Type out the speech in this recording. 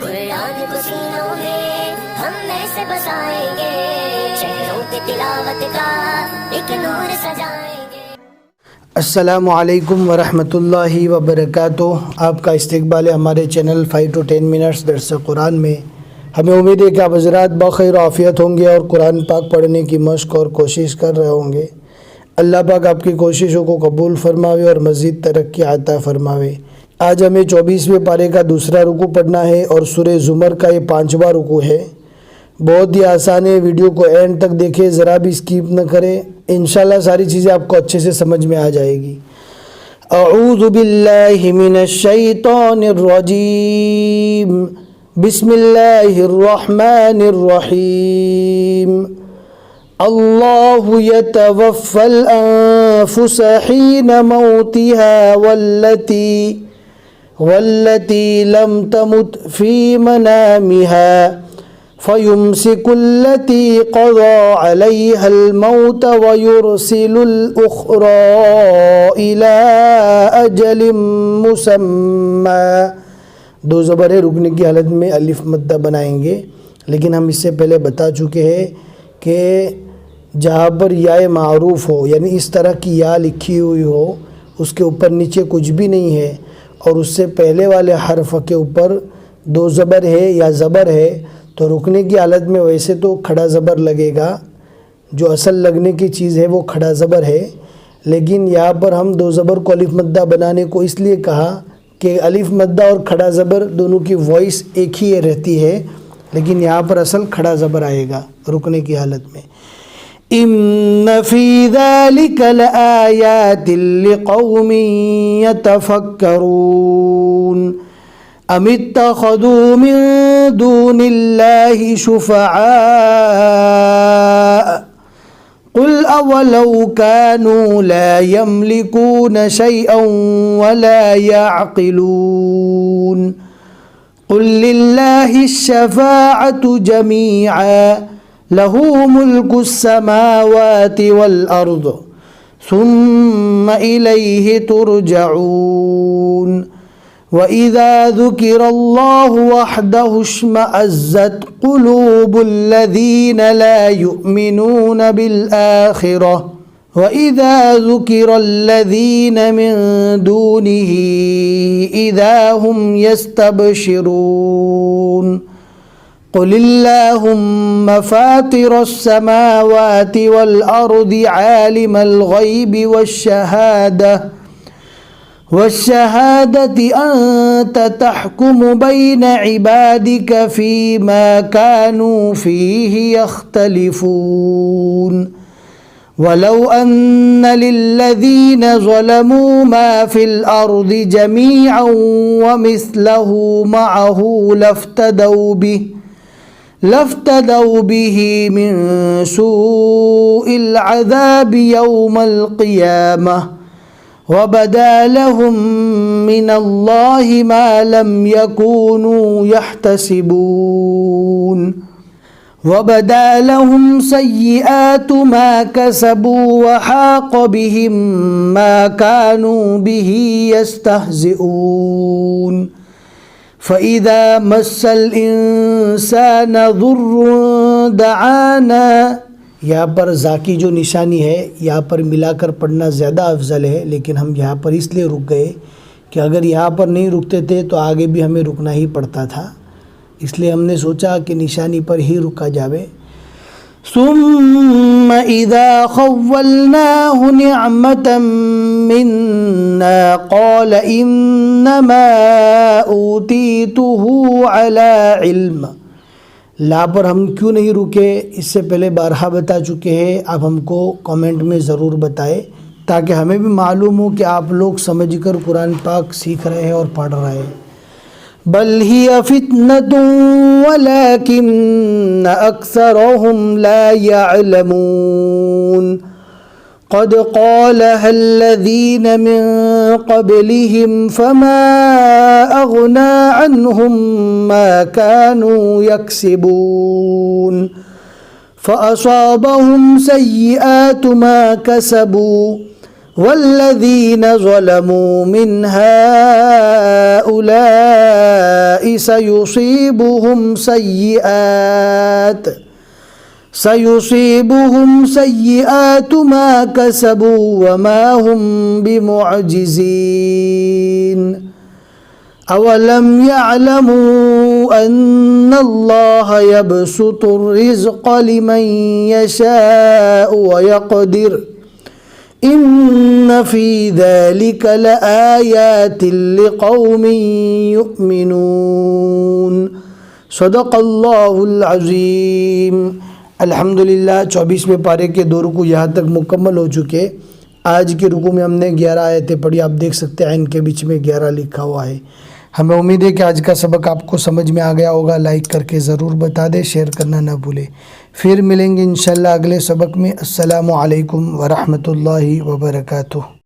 कुरान को सीनों में हम ऐसे बसाएंगे, शहरों पे तिलावत का एक नूर सजाएंगे। अस्सलामु अलैकुम वरहमतुल्लाहि वबरकातुह। आपका इस्तकबाल है हमारे चैनल 5 to 10 मिनट्स दर्स कुरान में। हमें उम्मीद है कि आप हज़रात बखैर आफ़ियत होंगे और कुरान पाक पढ़ने की मश्क और कोशिश कर रहे होंगे। अल्लाह पाक आपकी कोशिशों को कबूल फरमावे और मज़ीद तरक्की अता फरमावे। आज हमें 24वें पारे का दूसरा रुकू पढ़ना है और सूरह ज़ुमर का ये 5वां रुकू है। बहुत ही आसान है, वीडियो को एंड तक देखें, ज़रा भी स्किप न करें। इंशाल्लाह सारी चीज़ें आपको अच्छे से समझ में आ जाएगी। अऊज़ु बिल्लाहि मिनश शैतानिर रजीम, बिस्मिल्लाहिर रहमानिर रहीम। अल्लाहु यतवफ़्फ़ल अन्फुस हीन मौतिहा वल्लती लम तमुत फ़ी मनामिहा फ़युम्सिकुल्लती क़ज़ा अलैहल मौत वयुरसिलुल उख़रा इला अजलिम मुसम्मा। दो ज़बर है, रुकने की हालत में अलिफ मद्दा बनाएंगे, लेकिन हम इससे पहले बता चुके हैं कि जहाँ पर या मारूफ़ हो, यानी इस तरह की या लिखी हुई हो, उसके ऊपर नीचे कुछ भी नहीं है और उससे पहले वाले हर्फ के ऊपर दो ज़बर है या ज़बर है, तो रुकने की हालत में वैसे तो खड़ा ज़बर लगेगा, जो असल लगने की चीज़ है वो खड़ा ज़बर है। लेकिन यहाँ पर हम दो ज़बर को अलिफ मद्दा बनाने को इसलिए कहा कि अलिफ मद्दा और खड़ा ज़बर दोनों की वॉइस एक ही रहती है, लेकिन यहाँ पर असल खड़ा ज़बर आएगा रुकने की हालत में। इन्न फ़ी ज़ालिका लआयातिन लिक़ौमिन यतफ़क्करून अमित्तख़ज़ू मिन दूनिल्लाहि शुफ़अआ क़ुल अवलौ कानू ला यमलिकून शैअन वला यअक़िलून क़ुल लिल्लाहिश्शफ़ाअतु जमीअन लहू मुल्कुस्समावाति वल अर्द सुम्मा इलैहि तुरजऊन व इज़ा ज़ुकिरल्लाहु वहदहु इश्मअज़्ज़त क़ुलूबुल्लज़ीन ला युमिनून बिल आख़िरह व इज़ा ज़ुकिरल्लज़ीन मिन दूनिही इज़ा हुम यस्तबशिरून क़ुलिल्लाहुम्म फ़ातिरस्समावाति वल अर्दि आलिमल ग़ैबि वश्शहादति अन्त तहकुमु बैन इबादिक फ़ीमा कानू फ़ीहि यख्तलिफ़ून वलौ अन्न लिल्लज़ीन ज़लमू मा फ़िल अर्दि जमीअन व मिस्लहु मअहु लफ्तदौ बिही मिन सूइल अज़ाबि यौमल क़ियामह व बदा लहुम मिनल्लाहि मा लम यकूनू यहतसिबून व बदा लहुम सय्यिआतु मा कसबू व हाक़ बिहिम मा कानू बिही यस्तहज़िऊन फ़इज़ा मस्सल इंसान ज़ुर्रुन दआना। यहाँ पर ज़ा की जो निशानी है, यहाँ पर मिलाकर पढ़ना ज़्यादा अफजल है, लेकिन हम यहाँ पर इसलिए रुक गए कि अगर यहाँ पर नहीं रुकते थे तो आगे भी हमें रुकना ही पड़ता था, इसलिए हमने सोचा कि निशानी पर ही रुका जावे। सुम्मा इज़ा खव्वलनाहु निअमतन मिन्ना क़ाल इन्नमा ऊतीतुहु अला इल्म। ला पर हम क्यों नहीं रुके, इससे पहले बारहा बता चुके हैं। आप हमको कमेंट में ज़रूर बताएं ताकि हमें भी मालूम हो कि आप लोग समझकर कुरान पाक सीख रहे हैं और पढ़ रहे हैं। बल हिया फितनतुन वलाकिन्न अक्सरहुम ला यअलमून क़द क़ालहा अल्लज़ीन मिन क़ब्लिहिम फ़मा अग़ना अन्हुम मा कानू यक्सिबून फ़असाबहुम सय्यिआतु मा कसबू वल्लज़ीन ज़लमू मिन हाउलाइ सयुसीबुहुम सय्यिआतु मा कसबू वमा हुम बिमुअजिज़ीन अवलम यअलमू अन्नल्लाह यबसुतुर रिज़्क़ लिमन यशाअु व यक़दिर इन्न फ़ी ज़ालिक लआयातिन लिक़ौमिन युमिनून। सदक़ल्लाहुल अज़ीम। अल्हम्दुलिल्लाह 24वें पारे के 2 रुकू यहाँ तक मुकम्मल हो चुके। आज के रुकू में हमने 11 आयतें पढ़ी। आप देख सकते हैं इनके बीच में 11 लिखा हुआ है। हमें उम्मीद है कि आज का सबक आपको समझ में आ गया होगा। लाइक करके ज़रूर बता दें, शेयर करना ना भूलें। फिर मिलेंगे इंशाल्लाह अगले सबक में। अस्सलामु अलैकुम व रहमतुल्लाहि व बरकातुहू।